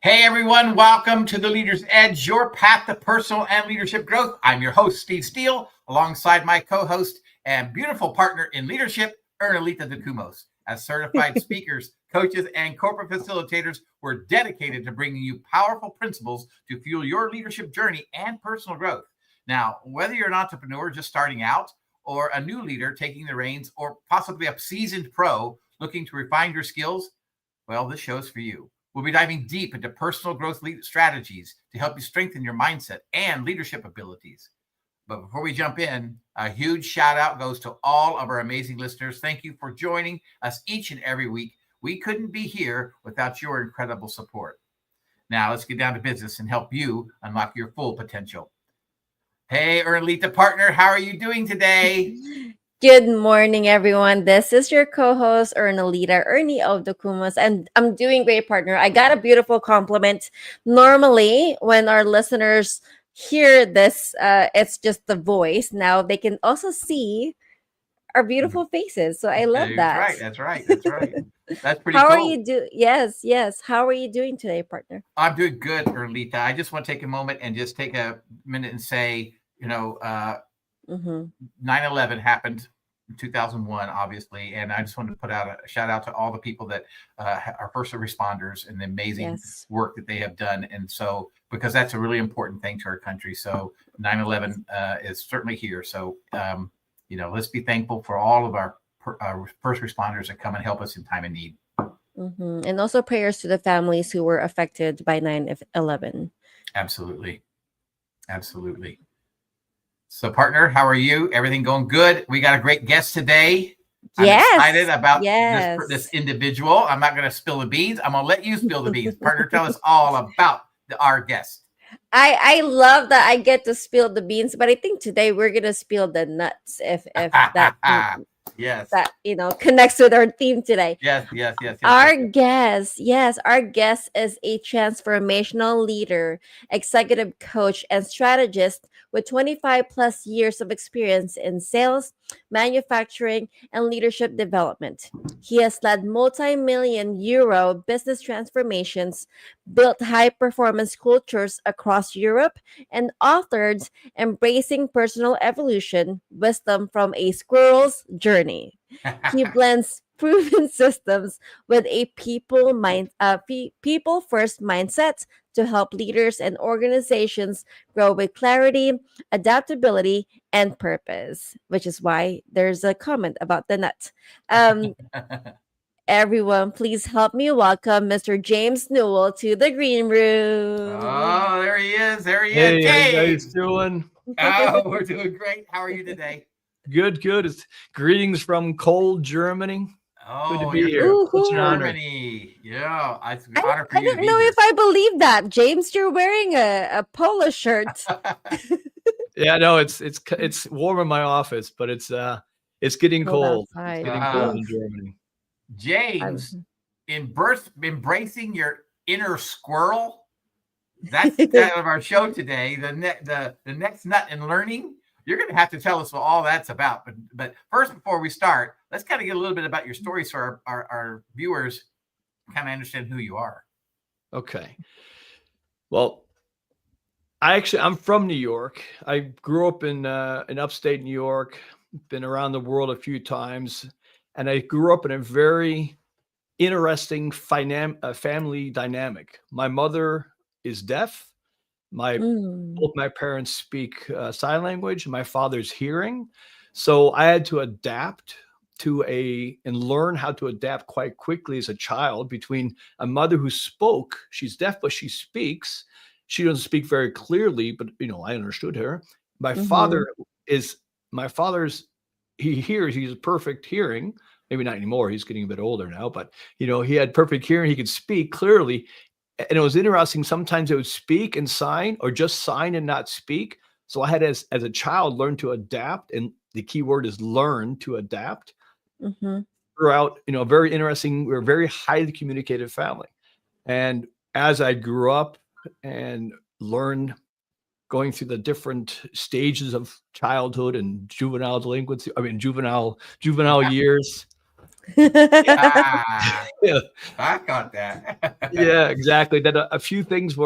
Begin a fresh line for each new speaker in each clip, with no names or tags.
Hey everyone, welcome to the Leader's Edge, your path to personal and leadership growth. I'm your host, Steve Steele, alongside my co-host and beautiful partner in leadership, Ernie Kumos. As certified speakers, coaches, and corporate facilitators, we're dedicated to bringing you powerful principles to fuel your leadership journey and personal growth. Now, whether you're an entrepreneur just starting out, or a new leader taking the reins, or possibly a seasoned pro looking to refine your skills, well, this show's for you. We'll be diving deep into personal growth strategies to help you strengthen your mindset and leadership abilities. But before we jump in, a huge shout out goes to all of our amazing listeners. Thank you for joining us each and every week. We couldn't be here without your incredible support. Now let's get down to business and help you unlock your full potential. Hey, Erlita partner, how are you doing today?
Good morning, everyone. This is your co-host, Ernie of the Kumas, and I'm doing great, partner. I got a beautiful compliment. Normally, when our listeners hear this, it's just the voice. Now they can also see our beautiful faces. So I love that.
That's right. That's pretty
How
cool.
are you doing? Yes. How are you doing today, partner?
I'm doing good, Erlita. I just want to take a moment and just take a minute and say, 9/11 happened in 2001, obviously, and I just wanted to put out a shout out to all the people that are first responders and the amazing work that they have done. And so, because that's a really important thing to our country. So 9/11 is certainly here. So, let's be thankful for all of our first responders that come and help us in time of need.
And also prayers to the families who were affected by 9/11.
Absolutely. So, partner, how are you? Everything going good? We got a great guest today. I'm excited about this individual. I'm not going to spill the beans. I'm going to let you spill the beans. Partner, tell us all about our guest.
I love that I get to spill the beans, but I think today we're going to spill the nuts if that
yes,
that connects with our theme today.
Yes.
Our guest is a transformational leader, executive coach, and strategist with 25 plus years of experience in sales, manufacturing, and leadership development. He has led multi-million euro business transformations, built high-performance cultures across Europe, and authored Embracing Personal Evolution: Wisdom from a Squirrel's Journey. He blends proven systems with a people first mindset to help leaders and organizations grow with clarity, adaptability, and purpose, which is why there's a comment about the nut. Everyone, please help me welcome Mr. James Newell to the green room.
Oh, there he is.
Hey, how you guys doing?
Oh, we're doing great. How are you today?
Good. It's greetings from cold Germany.
Oh,
good to be here.
Such an Germany. Yeah, it's an honor for you.
I don't know if I believe that, James. You're wearing a polo shirt.
Yeah, no, it's warm in my office, but it's getting cold. It's getting cold in Germany.
James, embracing your inner squirrel. That's the title of our show today. The next nut in learning. You're going to have to tell us what all that's about. But first, before we start, let's kind of get a little bit about your story so our viewers kind of understand who you are.
Okay. Well, I'm from New York. I grew up in upstate New York, been around the world a few times, and I grew up in a very interesting family dynamic. My mother is deaf. Both my parents speak sign language. My father's hearing. So I had to adapt and learn how to adapt quite quickly as a child between a mother who spoke. She's deaf, but she speaks. She doesn't speak very clearly, but I understood her. My father he hears. He's a perfect hearing. Maybe not anymore. He's getting a bit older now, but he had perfect hearing. He could speak clearly. And it was interesting. Sometimes it would speak and sign, or just sign and not speak. So I had, as a child, learned to adapt. And the key word is learn to adapt. Throughout, very interesting. We're a very highly communicative family. And as I grew up and learned, going through the different stages of childhood and juvenile delinquency, juvenile years,
Yeah,
Yeah,
I got that.
yeah, exactly. That a few things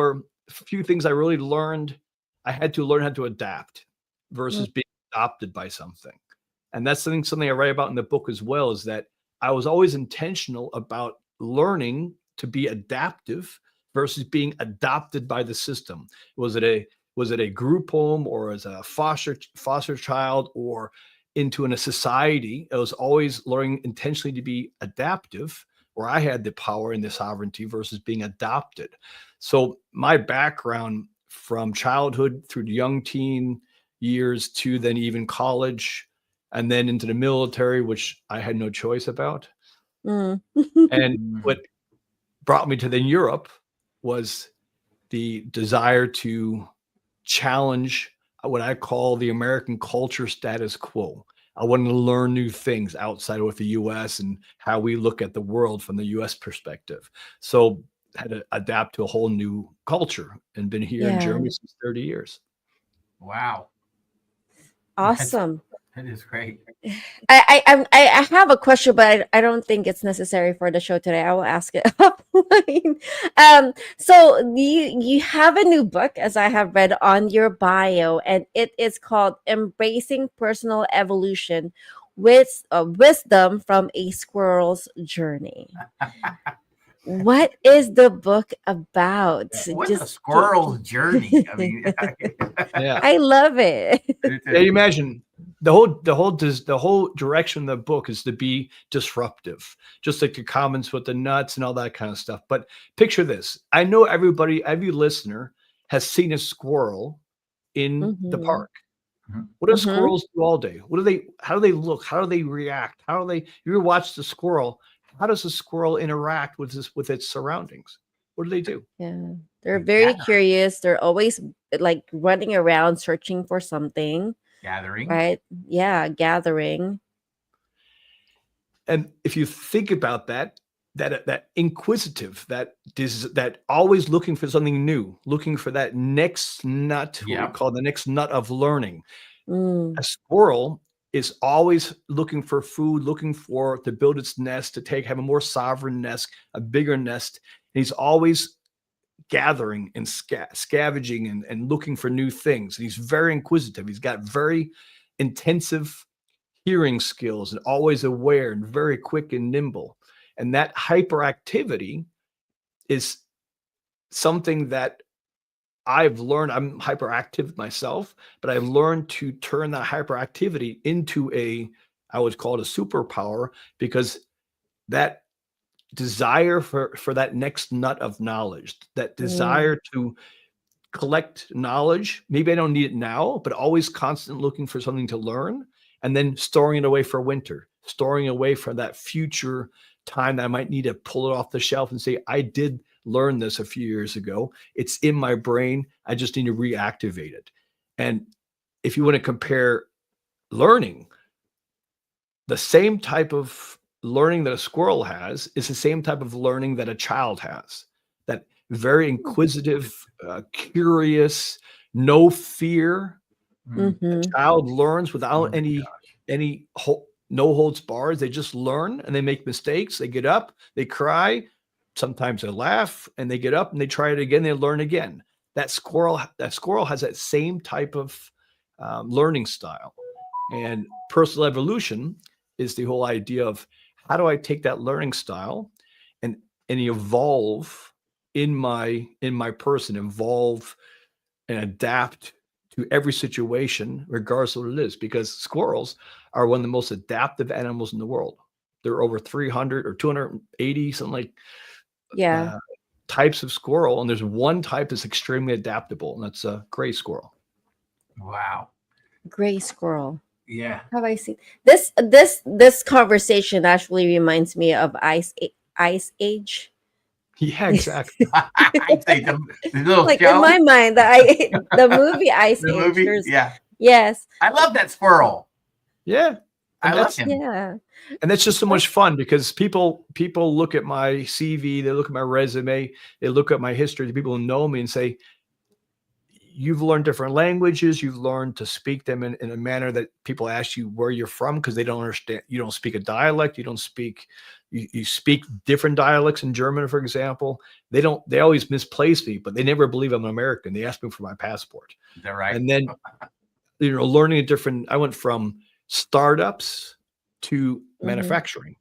I really learned. I had to learn how to adapt
Mm,
versus being adopted by something. And that's something I write about in the book as well, is that I was always intentional about learning to be adaptive versus being adopted by the system. Was it a group home, or as a foster child, or into in a society? I was always learning intentionally to be adaptive, where I had the power and the sovereignty, versus being adopted. So my background from childhood through the young teen years to then even college, and then into the military, which I had no choice about.
mm.
And
Mm.
what brought me to then Europe was the desire to challenge what I call the American culture status quo. I wanted to learn new things outside of the US and how we look at the world from the US perspective. So had to adapt to a whole new culture, and been here in
Yeah,
Germany since 30 years.
Wow, that's
awesome.
that is great.
I have a question, but I don't think it's necessary for the show today. I will ask it offline. So you have a new book, as I have read on your bio, and it is called "Embracing Personal Evolution with Wisdom from a Squirrel's Journey." What is the book about?
What's a
Just
squirrel's journey? I mean,
Yeah.
I love it.
Yeah, you imagine the whole direction of the book is to be disruptive, just like the comments with the nuts and all that kind of stuff. But picture this: I know every listener has seen a squirrel in the
Mm-hmm.
park. What do
Mm-hmm.
squirrels do all day? What do they? How do they look? How do they react? How do they? You ever watch the squirrel? How does the squirrel interact with its surroundings? What do they do?
Yeah. They're
Yeah,
very curious. They're always like running around searching for something,
gathering.
right? Yeah, gathering.
And if you think about that inquisitive, that always looking for something new, looking for that next nut, what we
Yeah.
call the next nut of learning.
Mm,
A squirrel is always looking for food, looking for to build its nest, have a more sovereign nest, a bigger nest. And he's always gathering and scavenging and looking for new things. And he's very inquisitive. He's got very intensive hearing skills, and always aware and very quick and nimble. And that hyperactivity is something that I've learned. I'm hyperactive myself, but I've learned to turn that hyperactivity into I would call it a superpower, because that desire for that next nut of knowledge, that
mm,
desire to collect knowledge. Maybe I don't need it now, but always constant looking for something to learn, and then storing it away for winter, storing away for that future time that I might need to pull it off the shelf and say, I did learn this a few years ago. It's in my brain. I just need to reactivate it. And if you want to compare learning, the same type of learning that a squirrel has is the same type of learning that a child has. That very inquisitive, curious, no fear.
Mm.
A
mm-hmm.
child learns
Oh
without
my gosh.
no holds bars. They just learn and they make mistakes. They get up, they cry, sometimes they laugh, and they get up and they try it again. They learn again. That squirrel has that same type of learning style. And personal evolution is the whole idea of, how do I take that learning style and evolve in my person, evolve and adapt to every situation, regardless of what it is. Because squirrels are one of the most adaptive animals in the world. There are over 300 or 280, something like,
Yeah,
uh, types of squirrel, and there's one type that's extremely adaptable, and that's a gray squirrel.
Wow.
gray squirrel.
Yeah.
Have I seen this conversation actually reminds me of Ice Age.
Yeah, exactly.
I'd say the little
Like in
show,
my mind, the movie Ice
the
Age.
movie.
There's
Yeah.
yes,
I love that squirrel.
Yeah,
I
and
love
that's
him.
yeah.
and that's just so much fun, because people look at my CV, they look at my resume, they look at my history, the people who know me and say, you've learned different languages. You've learned to speak them in a manner that people ask you where you're from because they don't understand. You don't speak a dialect. You don't speak. You speak different dialects in German, for example. They always misplace me, but they never believe I'm an American. They ask me for my passport.
Is that right?
And then, learning a different, I went from startups to manufacturing,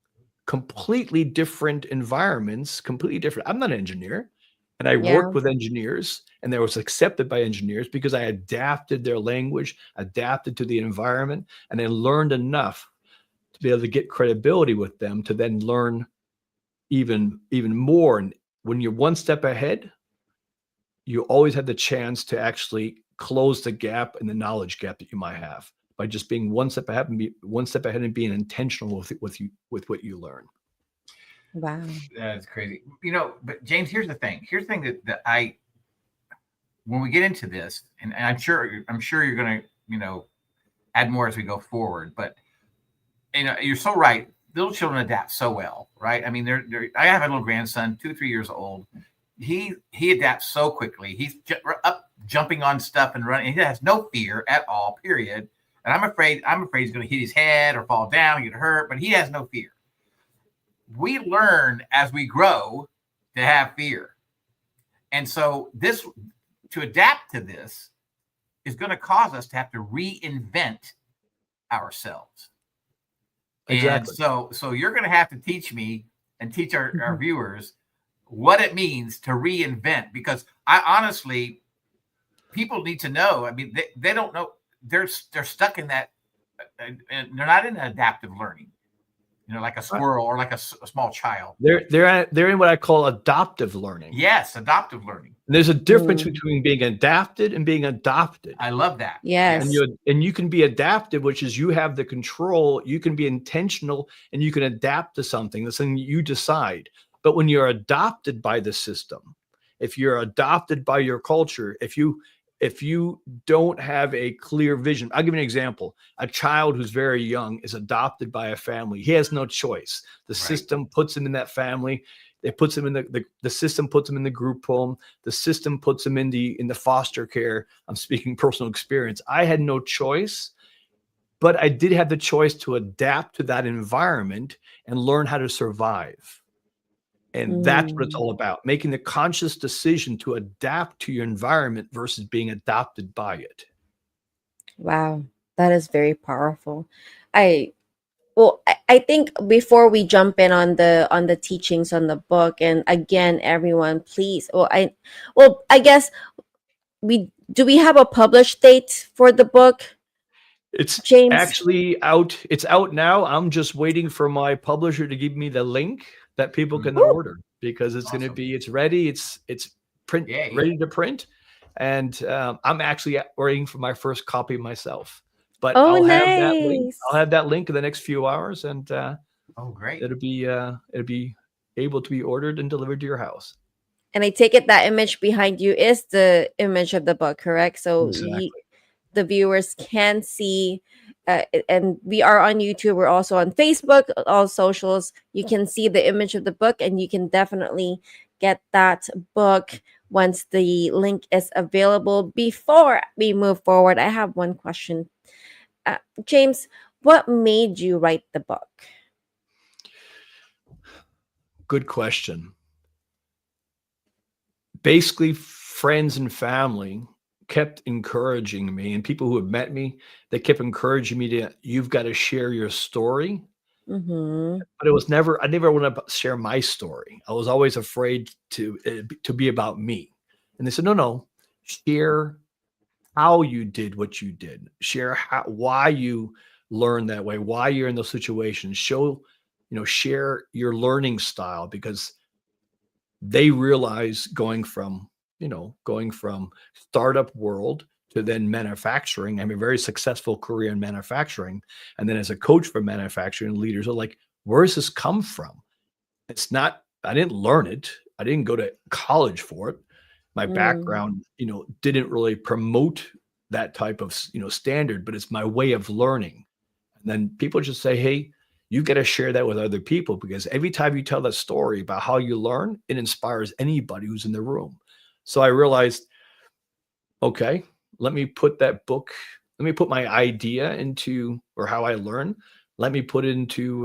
completely different environments, completely different. I'm not an engineer. And I
Yeah.
worked with engineers, and I was accepted by engineers because I adapted their language, adapted to the environment, and then learned enough to be able to get credibility with them to then learn even more. And when you're one step ahead, you always have the chance to actually close the gap and the knowledge gap that you might have by just being one step ahead and being intentional with what you learn.
Wow.
That's crazy. But James, here's the thing. Here's the thing that I, when we get into this, and I'm sure you're going to, add more as we go forward, but you're so right. Little children adapt so well, right? I mean, I have a little grandson, 2 or 3 years old. He adapts so quickly. He's up jumping on stuff and running. He has no fear at all, period. And I'm afraid he's going to hit his head or fall down and get hurt, but he has no fear. We learn as we grow to have fear. And so to adapt to this is going to cause us to have to reinvent ourselves.
Exactly.
And so you're going to have to teach me and teach our viewers what it means to reinvent, because I honestly, people need to know. I mean, they don't know. They're stuck in that, and they're not in adaptive learning. Like a squirrel or like a small child.
They're in what I call adoptive learning.
Yes, adoptive learning.
And there's a difference between being adapted and being adopted.
I love that.
Yes.
And you can be adaptive, which is you have the control. You can be intentional and you can adapt to something. That's something you decide. But when you're adopted by the system, if you're adopted by your culture, if you don't have a clear vision, I'll give you an example. A child who's very young is adopted by a family. He has no choice. The system puts him in that family. It puts him in the system puts him in the group home. The system puts him in the foster care. I'm speaking personal experience. I had no choice, but I did have the choice to adapt to that environment and learn how to survive. And that's what it's all about, making the conscious decision to adapt to your environment versus being adopted by it.
Wow. That is very powerful. I think before we jump in on the teachings on the book, and again, everyone, please. I guess we have a published date for the book.
It's
James,
actually out. It's out now. I'm just waiting for my publisher to give me the link that people can order, because it's going to be, it's ready. It's ready to print. And I'm actually waiting for my first copy myself. But I'll have that link. I'll have that link in the next few hours, and
great.
It'll be able to be ordered and delivered to your house.
And I take it that image behind you is the image of the book, correct? So
exactly.
The viewers can see, and we are on YouTube. We're also on Facebook, all socials. You can see the image of the book, and you can definitely get that book once the link is available. Before we move forward, I have one question. James, what made you write the book?
Good question. Basically, friends and family kept encouraging me, and people who have met me, they kept encouraging me you've got to share your story. But I never want to share my story. I was always afraid to be about me. And they said, no, share how you did what you did. Share why you learned that way, why you're in those situations. Share your learning style, because they realize going from startup world to then manufacturing. I have a very successful career in manufacturing. And then as a coach for manufacturing leaders are like, where does this come from? It's not, I didn't learn it. I didn't go to college for it. My background, didn't really promote that type of, standard, but it's my way of learning. And then people just say, hey, you've got to share that with other people, because every time you tell that story about how you learn, it inspires anybody who's in the room. So I realized okay, let me put that book, let me put my idea into, or how I learn, let me put it into,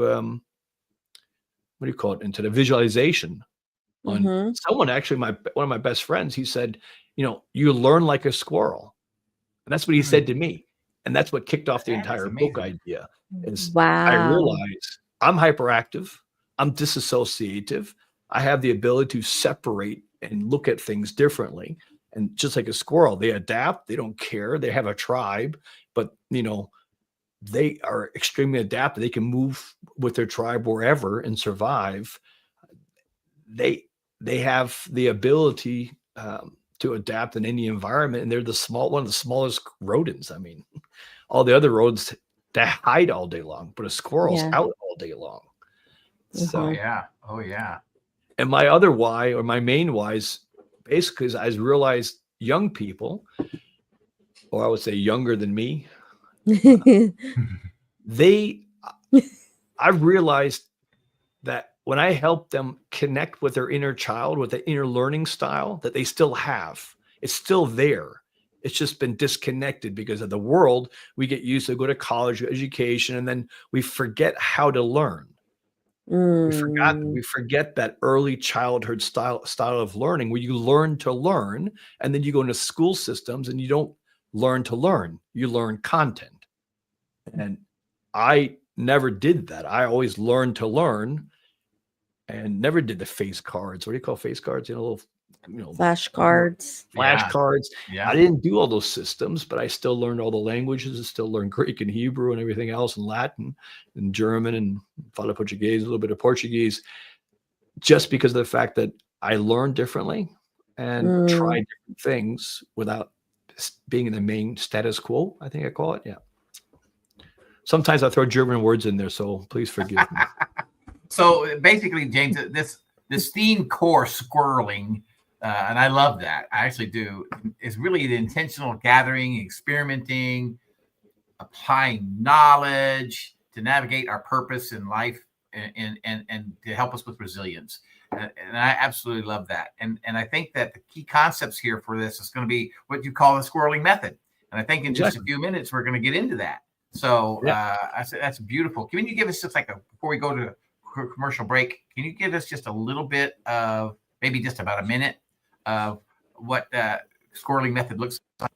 what do you call it, into the visualization on
Mm-hmm.
someone, actually, one of my best friends, he said, you learn like a squirrel. And that's what he said to me. And that's what kicked off the
Man, that's
entire book
amazing.
idea. Is I
Wow.
realize I'm hyperactive, I'm disassociative, I have the ability to separate and look at things differently. And just like a squirrel, they adapt, they don't care, they have a tribe, but they are extremely adaptive. They can move with their tribe wherever and survive. They they have the ability to adapt in any environment, and they're one of the smallest rodents. I mean, all the other rodents, they hide all day long, but a squirrel's
Yeah.
out all day long.
Oh
So,
yeah. Oh yeah.
and my other why, or my main why, is basically is I realized young people, or I would say younger than me, they, I've realized that when I help them connect with their inner child, with the inner learning style that they still have, it's still there. It's just been disconnected because of the world. We get used to go to college education, and then we forget how to learn. We forget that early childhood style of learning, where you learn to learn, and then you go into school systems and you don't learn to learn. You learn content. And I never did that. I always learned to learn, and never did the face cards. What do you call face cards? Little,
Flashcards.
flashcards.
Yeah.
I didn't do all those systems, but I still learned all the languages. I still learned Greek and Hebrew and everything else, and Latin and German and Fala Portuguese, a little bit of Portuguese, just because of the fact that I learned differently and tried different things without being in the main status quo, I think I call it. Yeah. Sometimes I throw German words in there, so please forgive me.
So basically, James, this theme core squirreling, and I love that. I actually do. Is really the intentional gathering, experimenting, applying knowledge to navigate our purpose in life, and to help us with resilience. And I absolutely love that. And I think that the key concepts here for this is going to be what you call the squirreling method. And I think in just a few minutes we're going to get into that. So I said that's beautiful. Can you give us just before we go to commercial break, can you give us just a little bit of, maybe just about a minute, of what squirreling method looks like?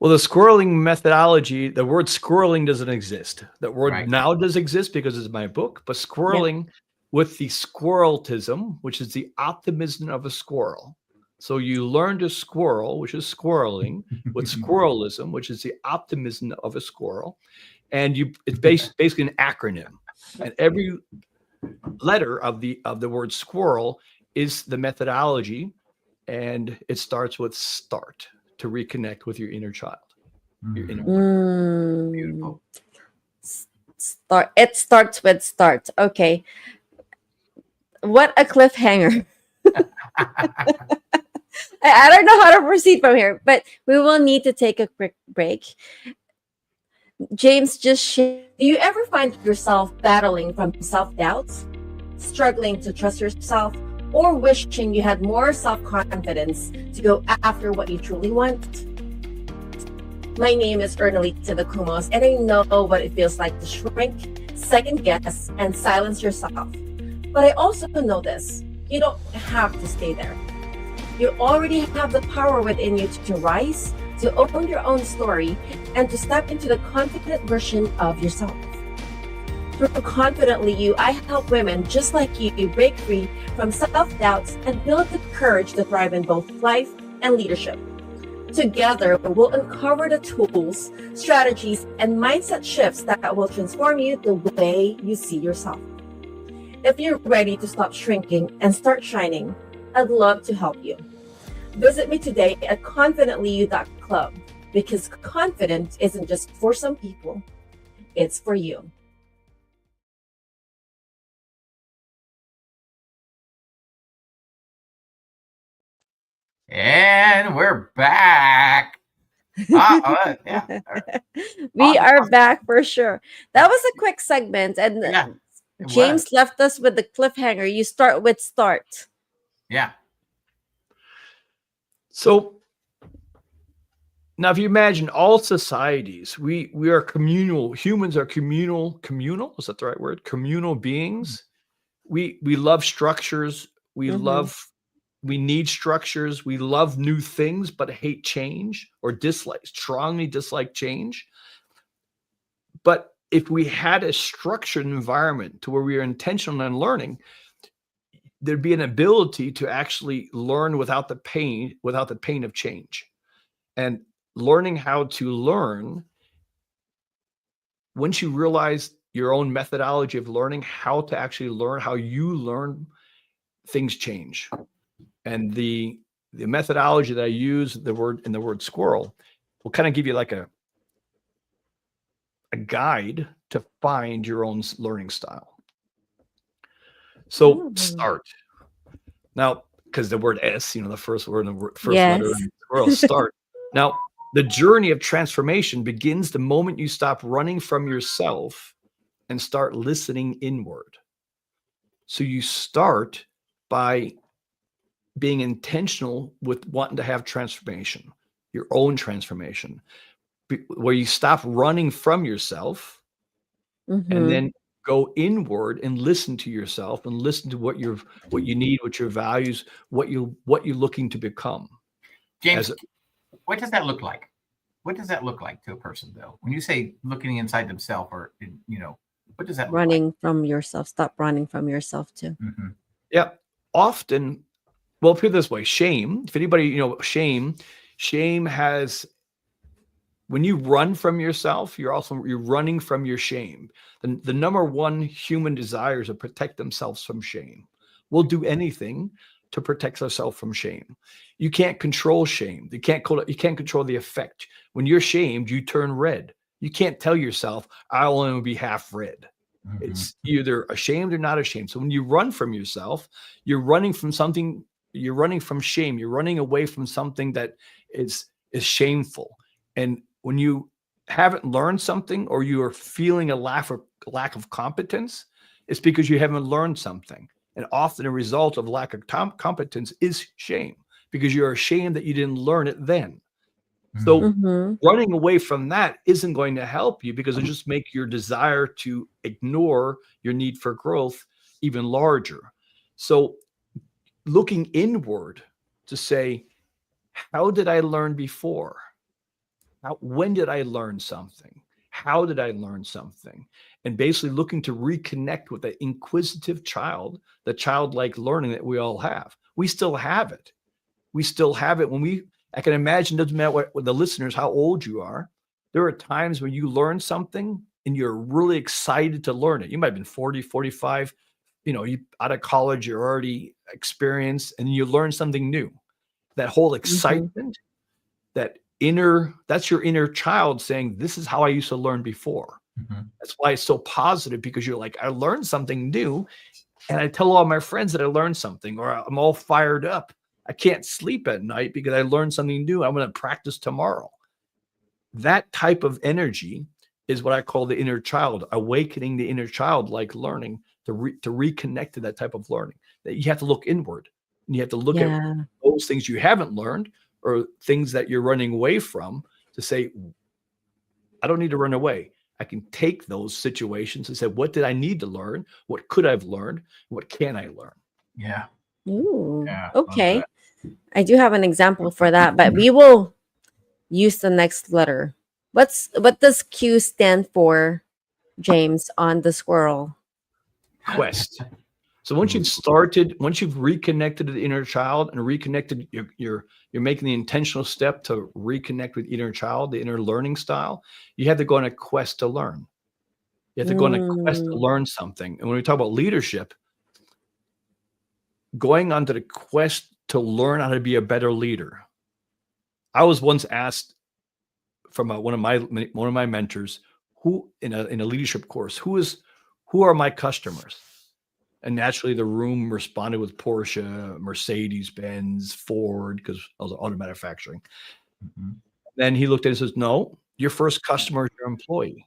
Well, the squirreling methodology, the word squirreling doesn't exist. That word now does exist because it's my book, but squirreling with the squirreltism, which is the optimism of a squirrel. So you learn to squirrel, which is squirreling, with squirrelism, which is the optimism of a squirrel. And it's basically an acronym. And every letter of the word squirrel is the methodology, and it starts with start, to reconnect with your inner child. Your inner
Beautiful.
It starts with start. Okay. What a cliffhanger. I don't know how to proceed from here, but we will need to take a quick break. James, do you ever find yourself battling from self-doubts, struggling to trust yourself, or wishing you had more self-confidence to go after what you truly want? My name is Ernie to the Kumos, and I know what it feels like to shrink, second guess, and silence yourself. But I also know this: you don't have to stay there. You already have the power within you to rise, to own your own story, and to step into the confident version of yourself. Through Confidently You, I help women just like you break free from self-doubts and build the courage to thrive in both life and leadership. Together, we'll uncover the tools, strategies, and mindset shifts that will transform you the way you see yourself. If you're ready to stop shrinking and start shining, I'd love to help you. Visit me today at confidentlyu.club, because confidence isn't just for some people, it's for you.
And we're back. Yeah.
We are back for sure. That was a quick segment, and James left us with the cliffhanger. You start with start.
Yeah.
So Now, if you imagine all societies, we are communal. Humans are communal. Is that the right word? Communal beings. We love structures. We
Mm-hmm.
need structures. We love new things, but hate change or strongly dislike change. But if we had a structured environment to where we are intentional in learning, there'd be an ability to actually learn without the pain of change. And learning how to learn, once you realize your own methodology of learning, how to actually learn, how you learn, things change. And the methodology that I use, the word squirrel, will kind of give you like a guide to find your own learning style. So start. Now, because the word S, the first word, first letter in squirrel, start. Now, the journey of transformation begins the moment you stop running from yourself and start listening inward. So you start by being intentional with wanting to have transformation, your own transformation, where you stop running from yourself and then go inward and listen to yourself and listen to what you need, what your values, what you're looking to become.
James, what does that look like? What does that look like to a person, though? When you say looking inside themselves, or what does that look
running
like?
from yourself? Stop running from yourself too.
Mm-hmm. Yeah, often. Well, put it this way: shame. If anybody, shame has. When you run from yourself, you're running from your shame. The number one human desire is to protect themselves from shame. We'll do anything to protect ourselves from shame. You can't control shame. You can't control the effect. When you're shamed, you turn red. You can't tell yourself, I'll only be half red. Mm-hmm. It's either ashamed or not ashamed. So when you run from yourself, you're running from something. You're running from shame. You're running away from something that is shameful. And when you haven't learned something, or you are feeling a lack of competence, it's because you haven't learned something. And often a result of lack of competence is shame, because you're ashamed that you didn't learn it then. So running away from that isn't going to help you, because it'll just make your desire to ignore your need for growth even larger. So looking inward to say, how did I learn before? When did I learn something? How did I learn something? And basically looking to reconnect with the inquisitive child, the childlike learning that we all have. We still have it. We still have it I can imagine, doesn't matter what the listeners, how old you are. There are times when you learn something and you're really excited to learn it. You might have been 40, 45, you out of college, you're already experienced, and you learn something new. That whole excitement, that's your inner child saying, this is how I used to learn before. That's why it's so positive, because you're like, I learned something new, and I tell all my friends that I learned something, or I'm all fired up. I can't sleep at night because I learned something new. I'm going to practice tomorrow. That type of energy is what I call the inner child, awakening the inner child, like learning to reconnect to that type of learning. That you have to look inward, and you have to look at those things you haven't learned, or things that you're running away from, to say, I don't need to run away. I can take those situations and say, what did I need to learn? What could I've learned? What can I learn?
Yeah.
Ooh,
Yeah,
okay. I do have an example for that, but we will use the next letter. What does Q stand for, James, on the squirrel?
Quest. So once you've reconnected to the inner child and reconnected, you're making the intentional step to reconnect with inner child, the inner learning style. You have to go on a quest to learn. You have to go on a quest to learn something. And when we talk about leadership, going on to the quest to learn how to be a better leader. I was once asked from one of my mentors, who in a leadership course, who are my customers? And naturally, the room responded with Porsche, Mercedes-Benz, Ford, because I was auto manufacturing. Then he looked at it and says, no, your first customer is your employee,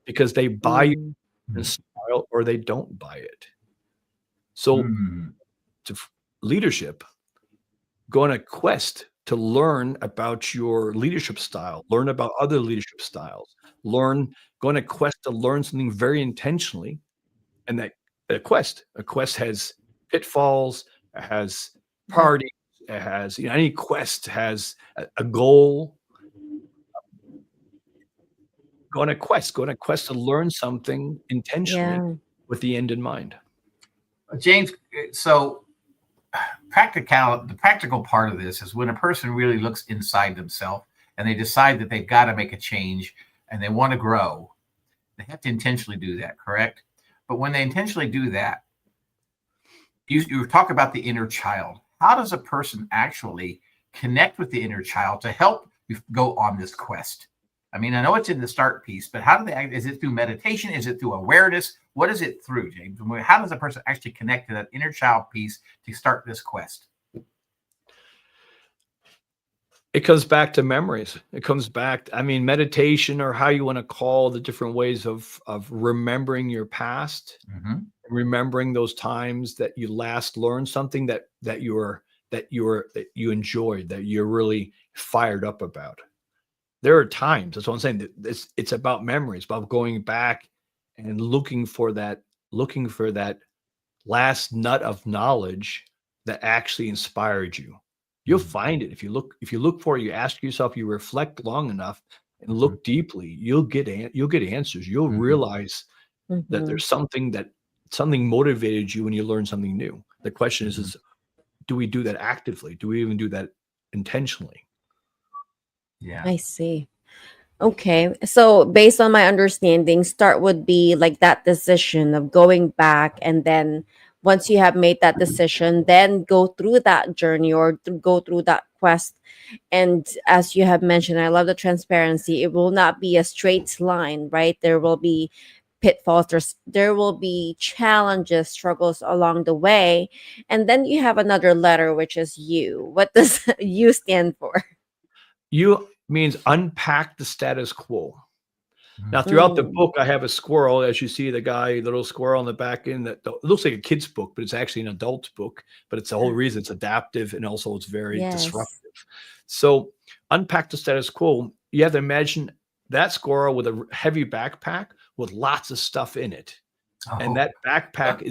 because they buy your style or they don't buy it. So to leadership, go on a quest to learn about your leadership style, learn about other leadership styles, go on a quest to learn something very intentionally. And that a quest has pitfalls, it has parties, it has, any quest has a goal. Go on a quest to learn something intentionally
Yeah.
with the end in mind.
James, so the practical part of this is when a person really looks inside themselves and they decide that they've got to make a change and they want to grow, they have to intentionally do that, correct? But when they intentionally do that, you talk about the inner child. How does a person actually connect with the inner child to help you go on this quest? I mean, I know it's in the start piece, but how do they? Is it through meditation? Is it through awareness? What is it through, James? How does a person actually connect to that inner child piece to start this quest?
It comes back to memories. It comes back, meditation, or how you want to call the different ways of remembering your past, remembering those times that you last learned something that you enjoyed, that you're really fired up about. There are times, that's what I'm saying, that it's about memories, about going back and looking for that last nut of knowledge that actually inspired you. You'll find it if you look for it. You ask yourself, you reflect long enough and look deeply, you'll get answers. You'll realize that there's something motivated you when you learn something new. The question is do we do that actively? Do we even do that intentionally?
Yeah.
I see. Okay. So based on my understanding, start would be like that decision of going back, and then once you have made that decision, then go through that journey or go through that quest. And as you have mentioned, I love the transparency. It will not be a straight line, right? There will be pitfalls, there will be challenges, struggles along the way. And then you have another letter, which is you. What does you stand for?
You means unpack the status quo. Now, throughout the book, I have a squirrel, as you see, the little squirrel on the back end. That it looks like a kid's book, but it's actually an adult's book. But it's the whole reason it's adaptive, and also it's very disruptive. So, unpack the status quo. You have to imagine that squirrel with a heavy backpack with lots of stuff in it, and that backpack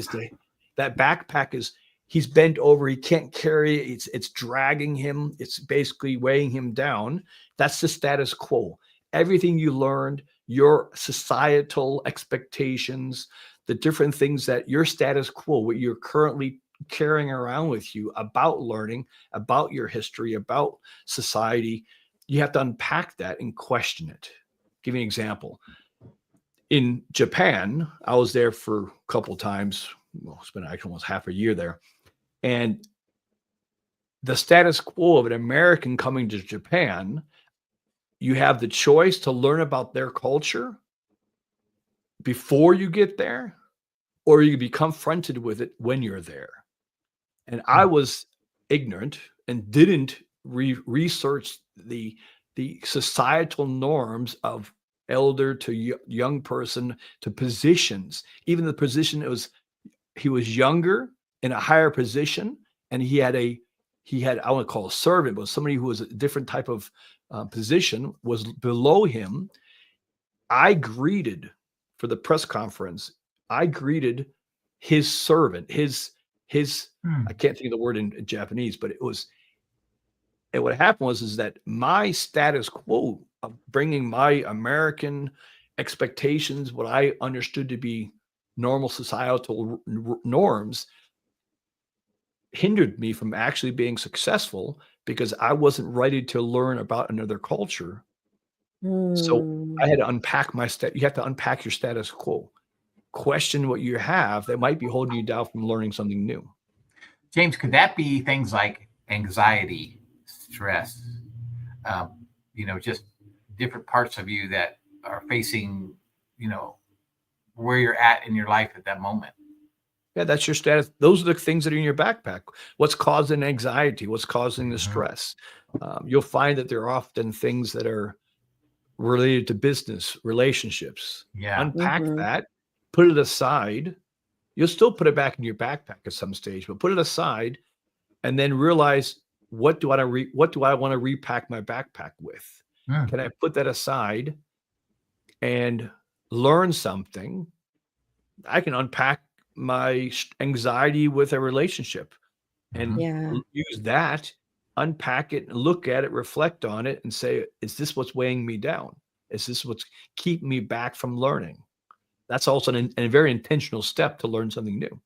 is he's bent over. He can't carry it. It's dragging him. It's basically weighing him down. That's the status quo. Everything you learned, your societal expectations, the different things that your status quo, what you're currently carrying around with you about learning, about your history, about society, you have to unpack that and question it. Give you an example. In Japan, I was there for a couple of times. Well, it's been actually almost half a year there. And the status quo of an American coming to Japan, you have the choice to learn about their culture before you get there, or you can be confronted with it when you're there. And I was ignorant and didn't research the societal norms of elder to young person to positions. Even the position, he was younger in a higher position, and he had I want to call a servant, but somebody who was a different type of position was below him. I greeted, for the press conference, I greeted his servant, his I can't think of the word in Japanese, but and what happened was that my status quo of bringing my American expectations, what I understood to be normal societal norms, hindered me from actually being successful because I wasn't ready to learn about another culture. So I had to unpack you have to unpack your status quo. Question what you have that might be holding you down from learning something new.
James, could that be things like anxiety, stress, just different parts of you that are facing, where you're at in your life at that moment?
Yeah, that's your status. Those are the things that are in your backpack. What's causing anxiety? What's causing the stress? You'll find that there are often things that are related to business, relationships.
Yeah.
Unpack that, put it aside. You'll still put it back in your backpack at some stage, but put it aside and then realize what do I want to repack my backpack with?
Hmm.
Can I put that aside and learn something? I can unpack my anxiety with a relationship and
Yeah.
use that, unpack it, look at it, reflect on it, and say, is this what's weighing me down? Is this what's keeping me back from learning? That's also a very intentional step to learn something new.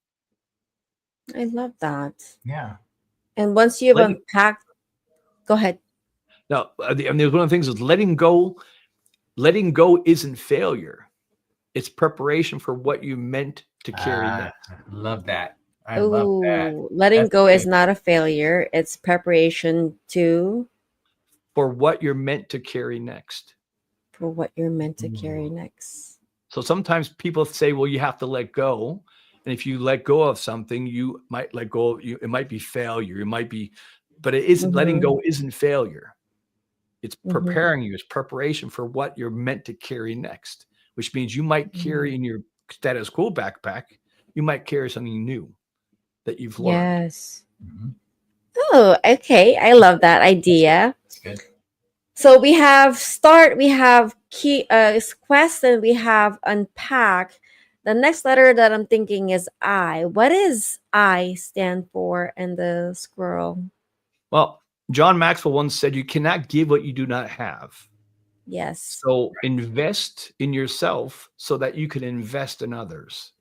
I love that.
Yeah.
And once you've
Letting-
unpacked, go ahead.
Now, one of the things is letting go. Letting go isn't failure. It's preparation for what you meant to carry next.
I love that. I love that.
Oh, letting
That's
go is
great.
not a failure. It's preparation
For what you're meant to carry next.
for what you're meant to
Mm.
carry next.
So sometimes people say, well, you have to let go. And if you let go of something, you might let go of it might be failure. It might be, but it isn't. Letting go isn't failure. It's preparing you. It's preparation for what you're meant to carry next, which means you might carry in your status quo backpack, you might carry something new that you've learned.
Yes.
Mhm.
Oh, okay. I love that idea.
That's good.
So we have start, we have key quest, and we have unpack. The next letter that I'm thinking is I. What does I stand for in the squirrel?
Well, John Maxwell once said, you cannot give what you do not have.
Yes.
So invest in yourself so that you can invest in others.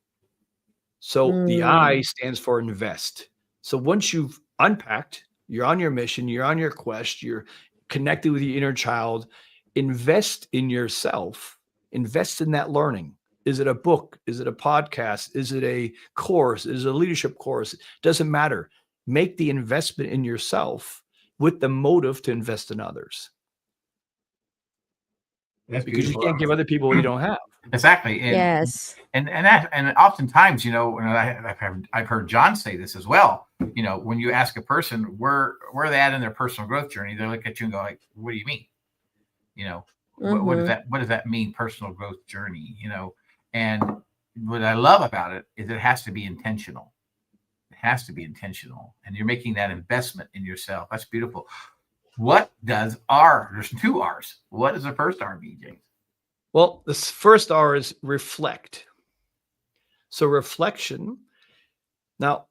So the I stands for invest. So once you've unpacked, you're on your mission, you're on your quest, you're connected with your inner child, invest in yourself, invest in that learning. Is it a book? Is it a podcast? Is it a course? Is it a leadership course? Doesn't matter. Make the investment in yourself with the motive to invest in others.
That's
Because
beautiful.
you can't give other people what you don't have.
Exactly. And,
Yes.
And oftentimes, I've heard John say this as well. When you ask a person where they at in their personal growth journey, they look at you and go like, "What do you mean? What does that mean? Personal growth journey? And what I love about it is it has to be intentional. It has to be intentional, and you're making that investment in yourself. That's beautiful. What does R? There's 2 R's. What does the first R mean, James?
Well, the first R is reflect. So reflection. Now,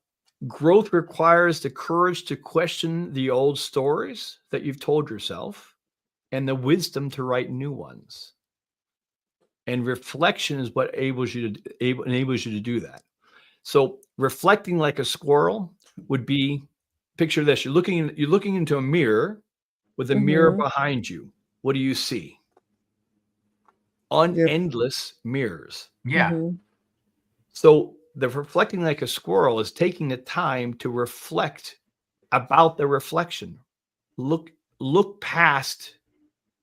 growth requires the courage to question the old stories that you've told yourself and the wisdom to write new ones. And reflection is what enables you to do that. So reflecting like a squirrel would be, picture this, you're looking into a mirror with a mirror behind you. What do you see? Endless mirrors.
Yeah.
So the reflecting like a squirrel is taking the time to reflect about the reflection. Look past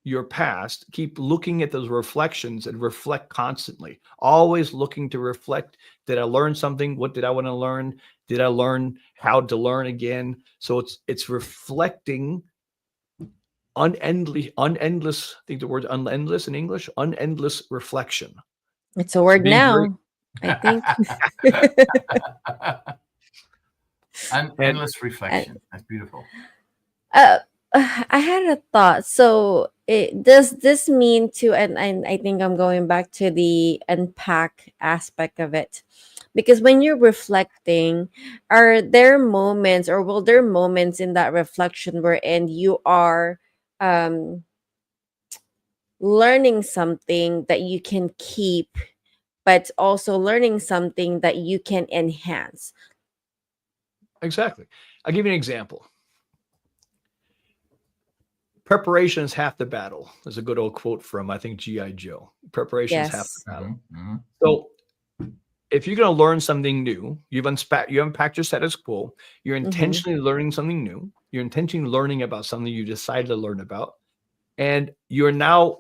your past. Keep looking at those reflections and reflect constantly. Always looking to reflect. Did I learn something? What did I want to learn? Did I learn how to learn again? So it's reflecting unendless, I think the word unendless in English, unendless reflection.
It's a word now, I think.
Endless reflection. That's beautiful.
I had a thought. So does this mean to, and I think I'm going back to the unpack aspect of it. Because when you're reflecting, are there moments, or will there moments in that reflection wherein you are learning something that you can keep, but also learning something that you can enhance?
Exactly. I'll give you an example. Preparation is half the battle. There's a good old quote from, I think, G.I. Joe. Preparation is half the battle. So if you're going to learn something new, you unpacked your status quo, you're intentionally learning something new, you're intentionally learning about something you decided to learn about, and you're now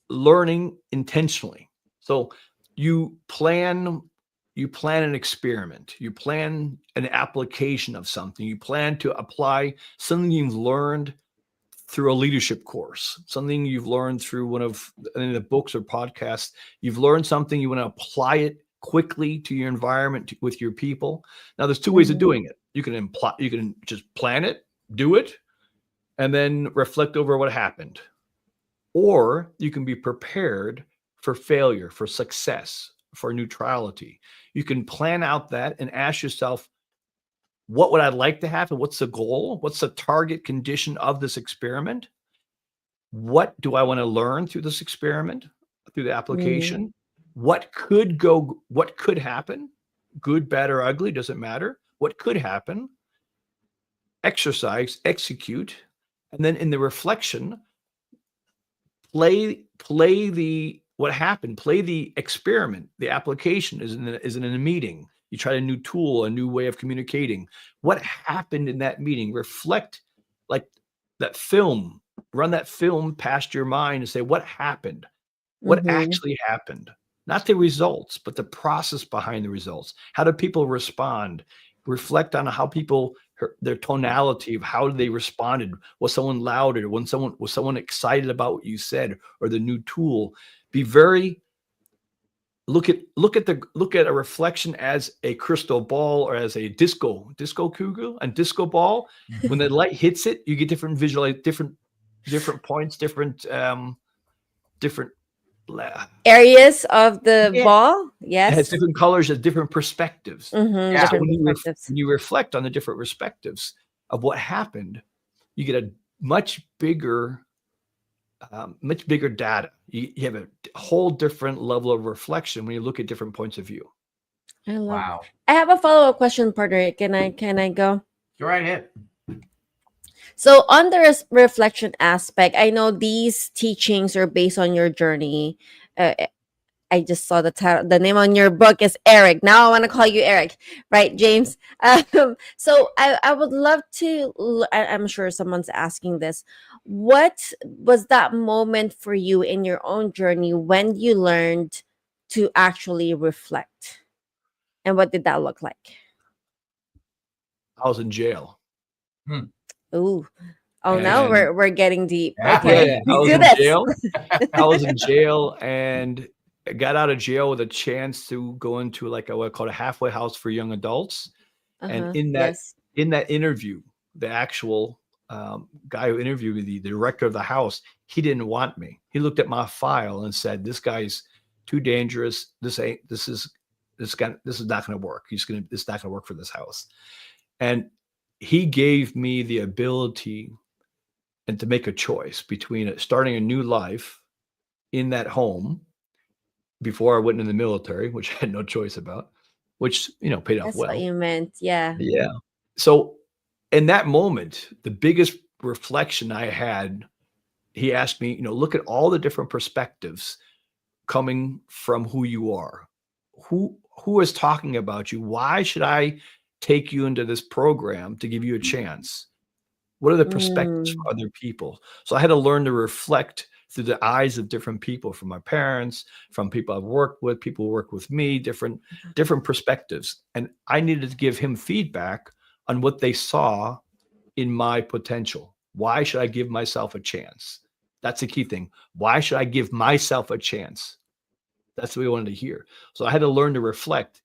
learning intentionally. So you plan an experiment, you plan an application of something, you plan to apply something you've learned through a leadership course, something you've learned through one of the books or podcasts. You've learned something, you want to apply it quickly to your environment, with your people. Now there's 2 ways of doing it. You can just plan it, do it and then reflect over what happened. Or you can be prepared for failure, for success, for neutrality. You can plan out that and ask yourself, what would I like to happen? What's the goal? What's the target condition of this experiment? What do I want to learn through this experiment, through the application? What could happen? Good, bad, or ugly, doesn't matter. What could happen? Exercise, execute, and then in the reflection, play the what happened, play the experiment. The application is in a meeting. You try a new tool, a new way of communicating. What happened in that meeting? Reflect like that film. Run that film past your mind and say, what happened? What actually happened? Not the results, but the process behind the results. How do people respond? Reflect on how people, their tonality of how they responded. Was someone louder? Was someone excited about what you said or the new tool? Be very look at a reflection as a crystal ball or as a disco kugel and disco ball. When the light hits it, you get different different points, different
areas of the ball. Yes,
it has different colors, has different perspectives.
Yeah.
So when you reflect on the different perspectives of what happened, you get a much bigger data. You have a whole different level of reflection when you look at different points of view.
I love it. I have a follow-up question, partner. Can I go?
Go right ahead.
So on the reflection aspect, I know these teachings are based on your journey. I just saw the title. The name on your book is Eric. Now I want to call you Eric, right, James? So I would love to. I'm sure someone's asking this. What was that moment for you in your own journey when you learned to actually reflect, and what did that look like?
I was in jail.
Ooh. Oh, now we're getting deep.
Yeah.
Okay.
I was in jail. I was in jail and I got out of jail with a chance to go into like what I call a halfway house for young adults. And in that interview, the actual guy who interviewed me, the director of the house, he didn't want me. He looked at my file and said, "This guy's too dangerous. This is not going to work. It's not going to work for this house." And he gave me the ability and to make a choice between starting a new life in that home before I went in the military, which I had no choice about, which, paid off well.
That's what you meant. Yeah.
Yeah. So in that moment, the biggest reflection I had, he asked me, look at all the different perspectives coming from who you are. Who is talking about you? Why should I take you into this program to give you a chance? What are the perspectives from other people? So I had to learn to reflect through the eyes of different people, from my parents, from people I've worked with, people who work with me, different perspectives. And I needed to give him feedback on what they saw in my potential. Why should I give myself a chance? That's the key thing. Why should I give myself a chance? That's what we wanted to hear. So I had to learn to reflect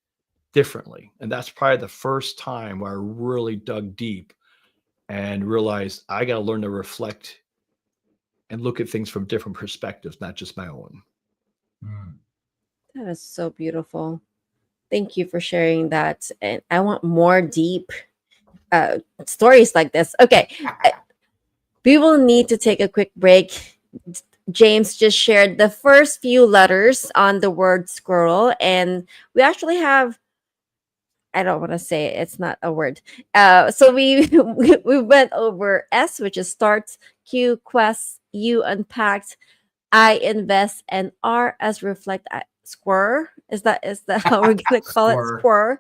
differently. And that's probably the first time where I really dug deep and realized I got to learn to reflect and look at things from different perspectives, not just my own.
That is so beautiful. Thank you for sharing that. And I want more deep stories like this. Okay. We will need to take a quick break. James just shared the first few letters on the word squirrel, and we actually have, I don't want to say it, it's not a word. So we went over S, which is start, Q, quest, U, unpacked, I, invest, and R as reflect. Squirrel. Is that how we're gonna call it? Squirrel.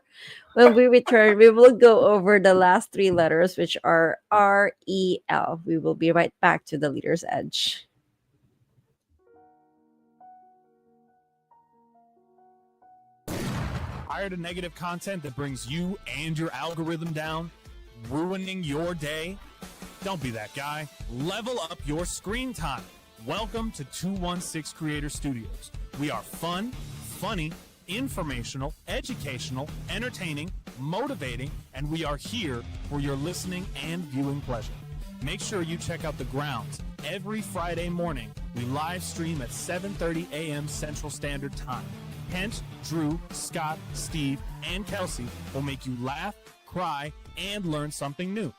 When we return, we will go over the last three letters, which are R, E, L. We will be right back to the Leader's Edge.
Tired of negative content that brings you and your algorithm down, ruining your day? Don't be that guy. Level up your screen time. Welcome to 216 Creator Studios. We are fun, funny, informational, educational, entertaining, motivating, and we are here for your listening and viewing pleasure. Make sure you check out The Grounds. Every Friday morning, we live stream at 7:30 a.m. Central Standard Time. Kent, Drew, Scott, Steve, and Kelsey will make you laugh, cry, and learn something new.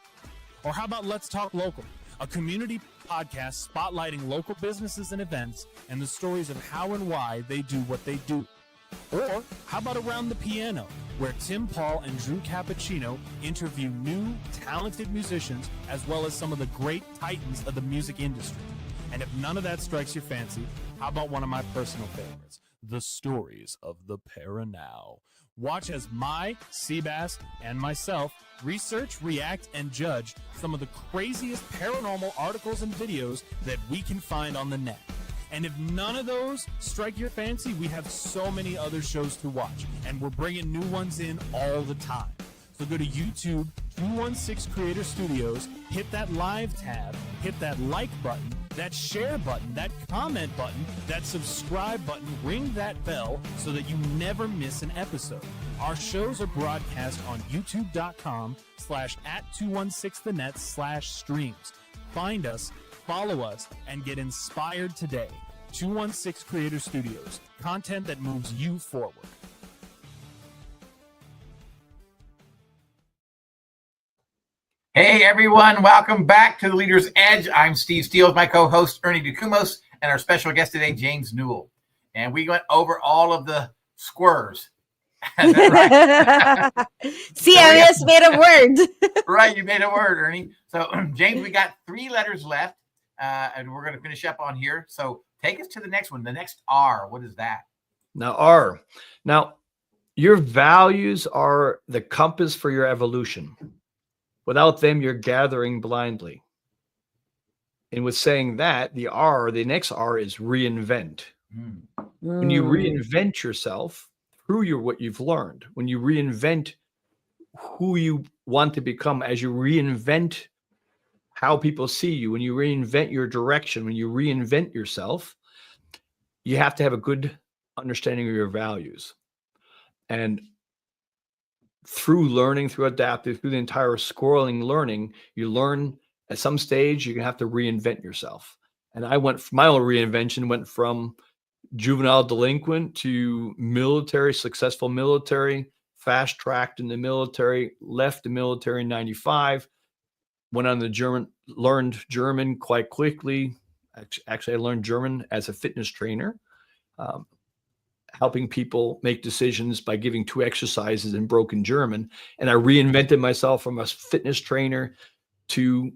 Or how about Let's Talk Local, a community podcast spotlighting local businesses and events and the stories of how and why they do what they do. Or how about Around the Piano, where Tim Paul and Drew Cappuccino interview new, talented musicians as well as some of the great titans of the music industry. And if none of that strikes your fancy, how about one of my personal favorites, The Stories of the Paranow. Watch as Seabass, and myself research, react, and judge some of the craziest paranormal articles and videos that we can find on the net. And if none of those strike your fancy, we have so many other shows to watch, and we're bringing new ones in all the time. So go to YouTube, 216 Creator Studios, hit that live tab, hit that like button, that share button, that comment button, that subscribe button, ring that bell so that you never miss an episode. Our shows are broadcast on youtube.com/@216thenet/streams. Find us, follow us, and get inspired today. 216 Creator Studios, content that moves you forward.
Hey everyone, welcome back to the Leader's Edge. I'm Steve Steele, my co-host Ernie DeCumos, and our special guest today, James Newell. And we went over all of the squirrels. Is that right?
See, I just made a word.
Right, you made a word, Ernie. So, James, we got 3 letters left, and we're going to finish up on here. So, take us to the next one, the next R. What is that?
Now, R. Now, your values are the compass for your evolution. Without them, you're gathering blindly. And with saying that, the next R is reinvent. When you reinvent yourself through what you've learned, when you reinvent who you want to become, as you reinvent how people see you, when you reinvent your direction, when you reinvent yourself, you have to have a good understanding of your values. And through learning, through adaptive, through the entire squirreling learning, you learn at some stage, you're going to have to reinvent yourself. And my own reinvention went from juvenile delinquent to military, successful military, fast tracked in the military, left the military in 95, went on learned German quite quickly. Actually, I learned German as a fitness trainer, helping people make decisions by giving 2 exercises in broken German. And I reinvented myself from a fitness trainer to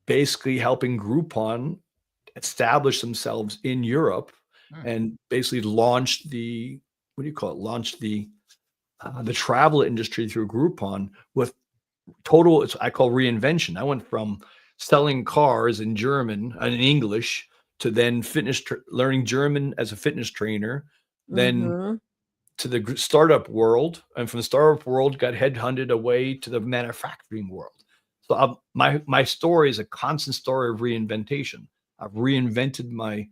basically helping Groupon establish themselves in Europe and basically launched the travel industry through Groupon with total, I call reinvention. I went from selling cars in German and in English to then learning German as a fitness trainer, then to the startup world, and from the startup world got headhunted away to the manufacturing world. So my story is a constant story of reinventation. I've reinvented my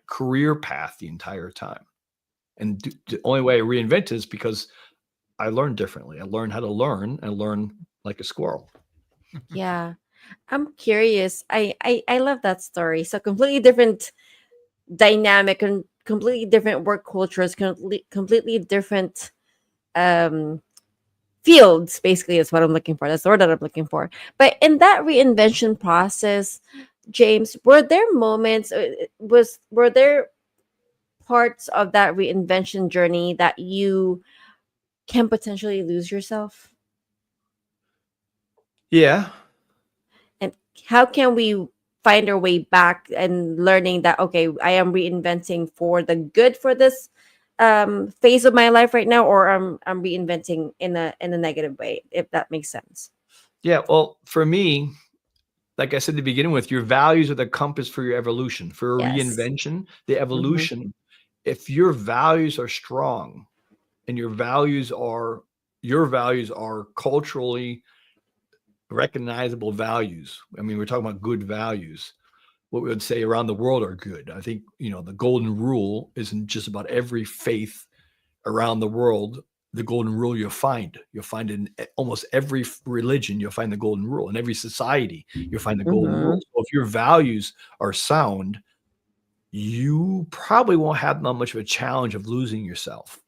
career path the entire time, and the only way I reinvent is because I learned differently. I learned how to learn, and learn like a squirrel.
Yeah, I'm curious. I love that story. So completely different dynamic and completely different work cultures, completely different fields, basically, is what I'm looking for. That's the word that I'm looking for. But in that reinvention process, James, were there moments, were there parts of that reinvention journey that you can potentially lose yourself?
Yeah.
And how can we find our way back and learning that, okay, I am reinventing for the good for this phase of my life right now, or I'm reinventing in a negative way, if that makes sense?
Yeah. Well, for me, like I said at the beginning, with your values are the compass for your evolution, for a reinvention, the evolution. If your values are strong and your values are culturally recognizable values. I mean, we're talking about good values. What we would say around the world are good. I think, the golden rule isn't just about every faith around the world the golden rule you'll find in almost every religion. You'll find the golden rule in every society. You'll find the golden rule. So if your values are sound, you probably won't have that much of a challenge of losing yourself.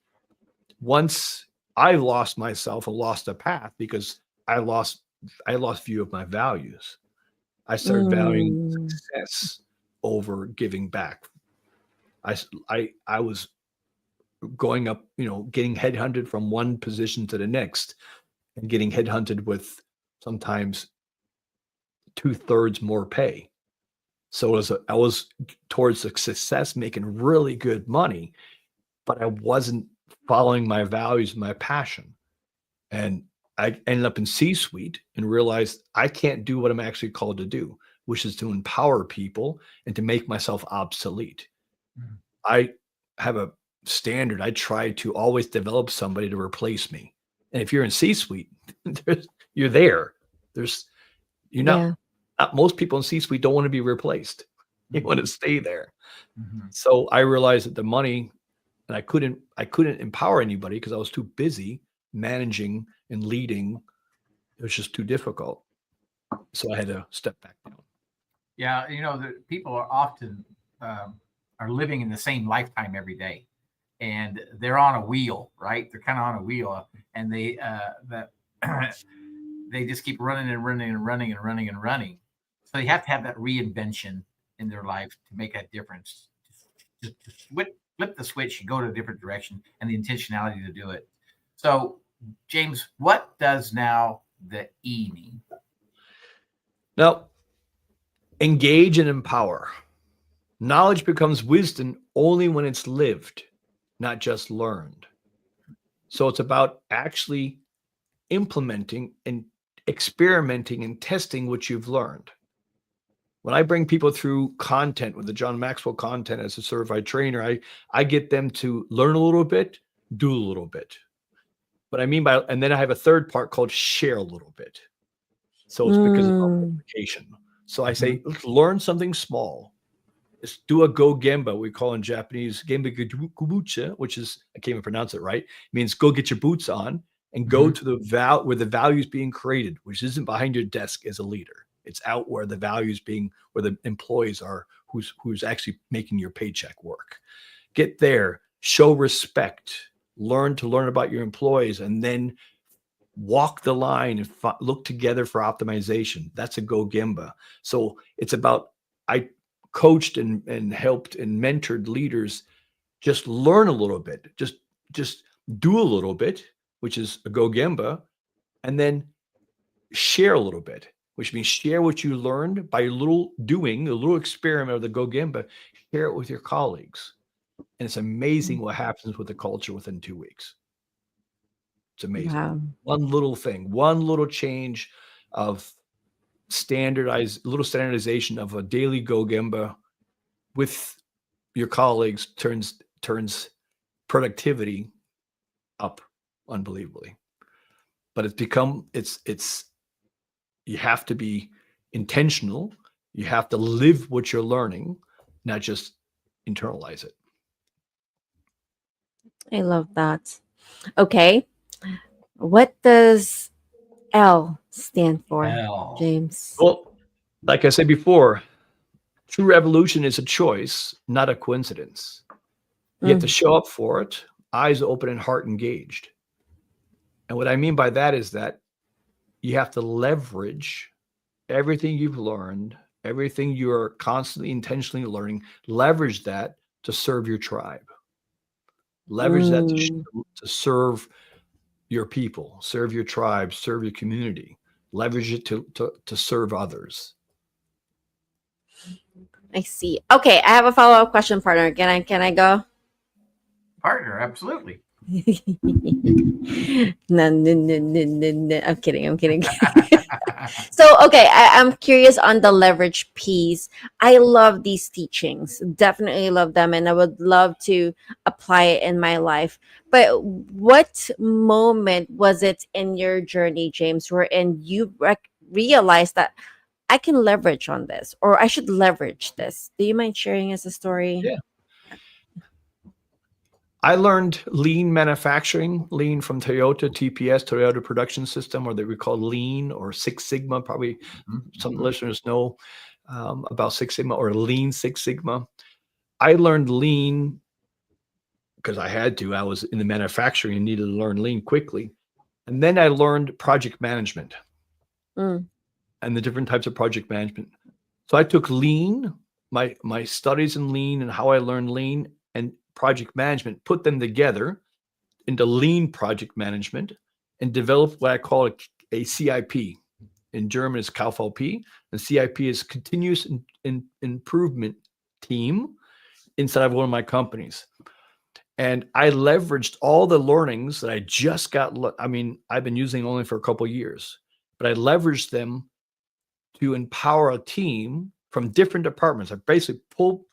Once I lost myself and lost a path because I lost view of my values. I started valuing success over giving back. I was going up, getting headhunted from one position to the next and getting headhunted with sometimes 2/3 more pay. So I was towards success, making really good money, but I wasn't following my values, my passion. And I ended up in C-suite and realized I can't do what I'm actually called to do, which is to empower people and to make myself obsolete. Mm-hmm. I have a standard. I try to always develop somebody to replace me. And if you're in C-suite, you're there. Not most people in C-suite don't want to be replaced. They want to stay there. Mm-hmm. So I realized that the money, and I couldn't empower anybody because I was too busy managing and leading. It was just too difficult. So I had to step back down.
Yeah, the people are often are living in the same lifetime every day, and they're on a wheel, right? They're kind of on a wheel, and they they just keep running and running and running and running and running. So you have to have that reinvention in their life to make a difference. Just flip the switch and go to a different direction, and the intentionality to do it. So, James, what does now the E mean?
Now, engage and empower. Knowledge becomes wisdom only when it's lived, not just learned. So it's about actually implementing and experimenting and testing what you've learned. When I bring people through content with the John Maxwell content as a certified trainer, I get them to learn a little bit, do a little bit. What I mean by, and then I have a third part called share a little bit. So it's because of multiplication. So I say, let's learn something small. Let's do a go gemba. We call in Japanese gemba kubucha, which is, I can't even pronounce it right. It means go get your boots on and go to the where the value is being created, which isn't behind your desk as a leader. It's out where the values where the employees are, who's actually making your paycheck work. Get there, show respect, learn about your employees, and then walk the line and look together for optimization. That's a go gemba. So it's about, I coached and helped and mentored leaders just learn a little bit, just do a little bit, which is a go gemba, and then share a little bit, which means share what you learned by a little experiment of the go gemba, share it with your colleagues. And it's amazing what happens with the culture within 2 weeks. It's amazing. Wow. One little thing, one little change of standardization of a daily go gemba with your colleagues turns productivity up unbelievably. But it's you have to be intentional. You have to live what you're learning, not just internalize it.
I love that. Okay. What does L stand for, James?
Well, like I said before, true evolution is a choice, not a coincidence. You have to show up for it, eyes open and heart engaged. And what I mean by that is that you have to leverage everything you've learned, everything you're constantly intentionally learning, leverage that to serve your tribe. Leverage that to serve your people, serve your tribe, serve your community. Leverage it to serve others.
I see. Okay, I have a follow-up question, partner. Can I go?
Partner, absolutely.
No. I'm kidding. So, okay, I'm curious on the leverage piece. I love these teachings, definitely love them, and I would love to apply it in my life. But what moment was it in your journey, James, wherein you realized that I can leverage on this, or I should leverage this? Do you mind sharing us a story?
Yeah. I learned lean manufacturing, lean from Toyota, TPS, Toyota Production System, or that we call lean or Six Sigma. Probably some listeners know about Six Sigma or Lean Six Sigma. I learned lean because I had to. I was in the manufacturing and needed to learn lean quickly. And then I learned project management and the different types of project management. So I took lean, my studies in lean and how I learned lean and project management, put them together into lean project management and developed what I call a CIP. In German, it's KVP, and CIP is continuous improvement team inside of one of my companies. And I leveraged all the learnings that I just got. I mean, I've been using only for a couple of years, but I leveraged them to empower a team from different departments. I basically pull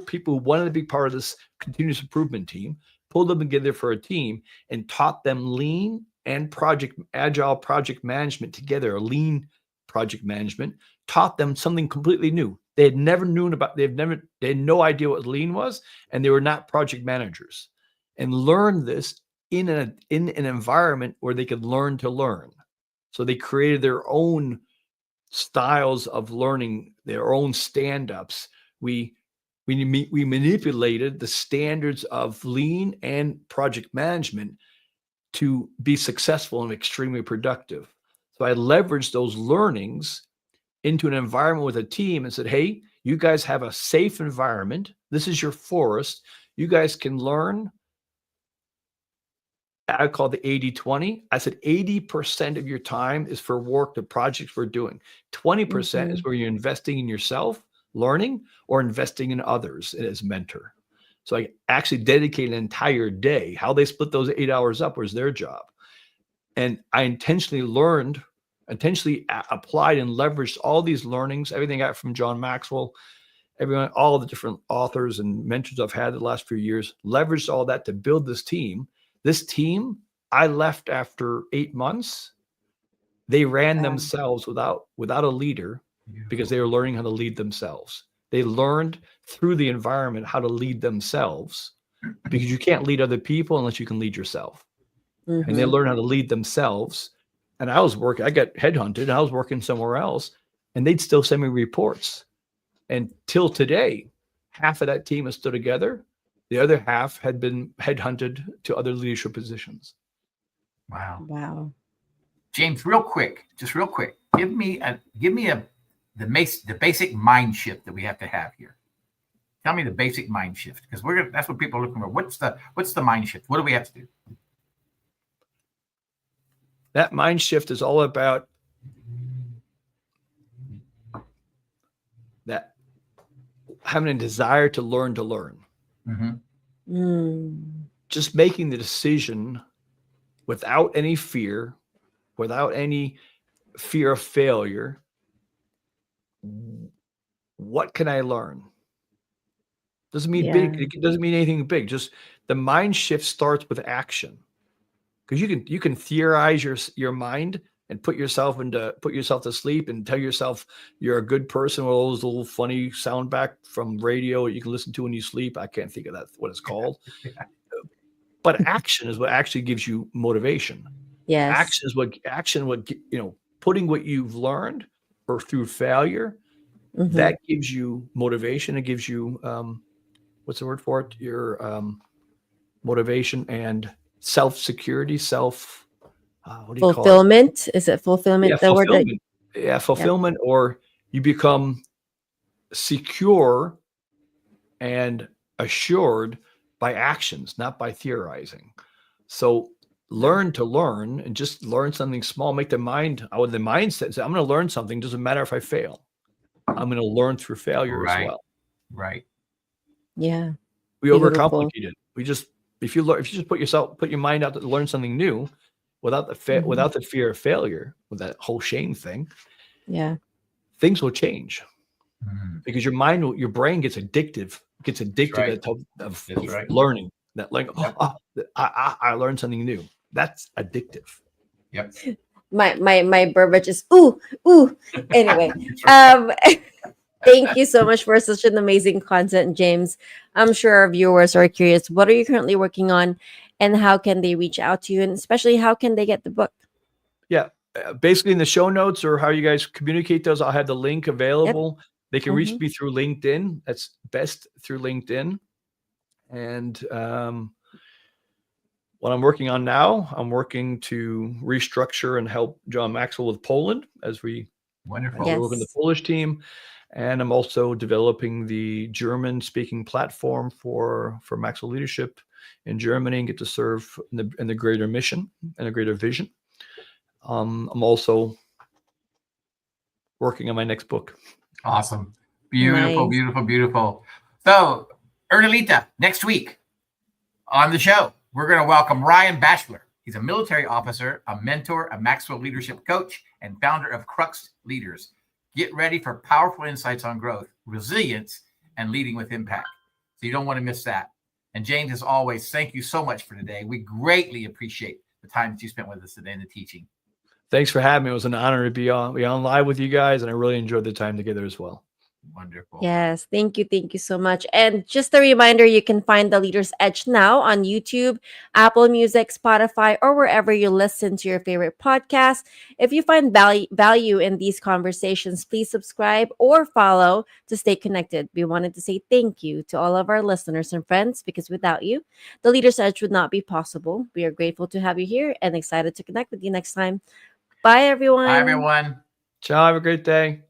people who wanted to be part of this continuous improvement team, pulled them together for a team, and taught them lean and agile project management together, or lean project management, taught them something completely new. They had never known about, they had no idea what lean was, and they were not project managers, and learned this in an environment where they could learn to learn. So they created their own styles of learning, their own stand-ups. We manipulated the standards of lean and project management to be successful and extremely productive. So I leveraged those learnings into an environment with a team and said, hey, you guys have a safe environment. This is your forest. You guys can learn. I call the 80-20. I said 80% of your time is for work, the projects we're doing. 20% is where you're investing in yourself, learning, or investing in others as mentor. So I actually dedicated an entire day. How they split those 8 hours up was their job. And I intentionally applied and leveraged all these learnings, everything I got from John Maxwell, everyone, all the different authors and mentors I've had the last few years, leveraged all that to build this team. This team, I left after 8 months. They ran themselves without a leader because they were learning how to lead themselves. They learned through the environment how to lead themselves, because you can't lead other people unless you can lead yourself. And they learned how to lead themselves. And I got headhunted, and I was working somewhere else, and they'd still send me reports. And till today, half of that team is still together. The other half had been headhunted to other leadership positions.
Wow. James, just real quick, give me the basic mind shift that we have to have here. Tell me the basic mind shift, because that's what people are looking for. What's the mind shift? What do we have to do?
That mind shift is all about that having a desire to learn. Just making the decision without any fear of failure. What can I learn? Doesn't mean big. It doesn't mean anything big. Just the mind shift starts with action, because you can theorize your mind and put yourself to sleep and tell yourself you're a good person with all those little funny sound back from radio you can listen to when you sleep. I can't think of what it's called. But action is what actually gives you motivation.
Yes.
Action what putting what you've learned or through failure, that gives you motivation. It gives you what's the word for it? Your motivation and self-security, what do you
fulfillment?
call it?
Is it fulfillment?
Yeah,
the
fulfillment.
word
Fulfillment, or you become secure and assured by actions, not by theorizing. So learn to learn, and just learn something small. Make the mindset say, I'm going to learn something. Doesn't matter if I fail. I'm going to learn through failure as well.
Right.
Yeah.
We overcomplicate it. If you just put your mind out to learn something new, without the fear of failure, with that whole shame thing, things will change, because your brain gets addictive. Of learning. That I learned something new. That's addictive.
Yep.
My verbiage is ooh. Anyway, Thank you so much for such an amazing content, James. I'm sure our viewers are curious. What are you currently working on, and how can they reach out to you? And especially, how can they get the book?
Yeah. Basically, in the show notes or how you guys communicate those, I'll have the link available. They can reach me through LinkedIn. That's best through LinkedIn. And what I'm working on now, I'm working to restructure and help John Maxwell with Poland as we
Wonderful.
work in the Polish team. And I'm also developing the German-speaking platform for Maxwell Leadership in Germany and get to serve in the greater mission and a greater vision. I'm also working on my next book.
Awesome. Beautiful,
Nice.
beautiful, beautiful. So, Ernalita, next week on the show, we're going to welcome Ryan Batchelor. He's a military officer, a mentor, a Maxwell leadership coach, and founder of Crux Leaders. Get ready for powerful insights on growth, resilience, and leading with impact. So you don't want to miss that. And James, as always, thank you so much for today. We greatly appreciate the time that you spent with us today in the teaching.
Thanks for having me. It was an honor to be on live with you guys, and I really enjoyed the time together as well.
Wonderful.
Yes, thank you so much. And just a reminder, you can find The Leader's Edge now on YouTube, Apple Music, Spotify, or wherever you listen to your favorite podcast. If you find value in these conversations, please subscribe or follow to stay connected. We wanted to say thank you to all of our listeners and friends, because without you, The Leader's Edge would not be possible. We are grateful to have you here and excited to connect with you next time. Bye, everyone.
Bye, everyone.
Ciao. Have a great day.